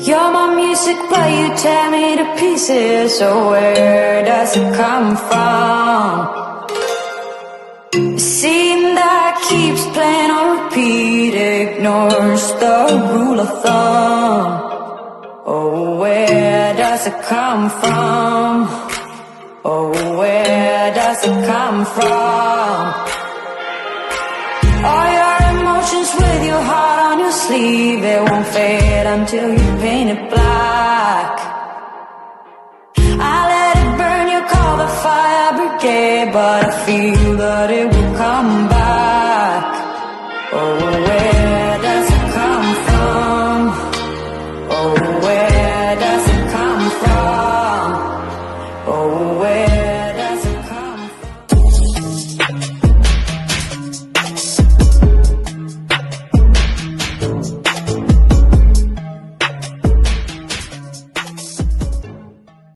You're my music, but you tear me to pieces. So where does it come from? The scene that keeps playing on repeat ignores the rule of thumb. Oh, where does it come from? Oh, where does it come from? All your emotions with your heart on your sleeve, it won't fade until you paint it black. I let it burn, you call the fire brigade, but I feel that it will come back. Oh,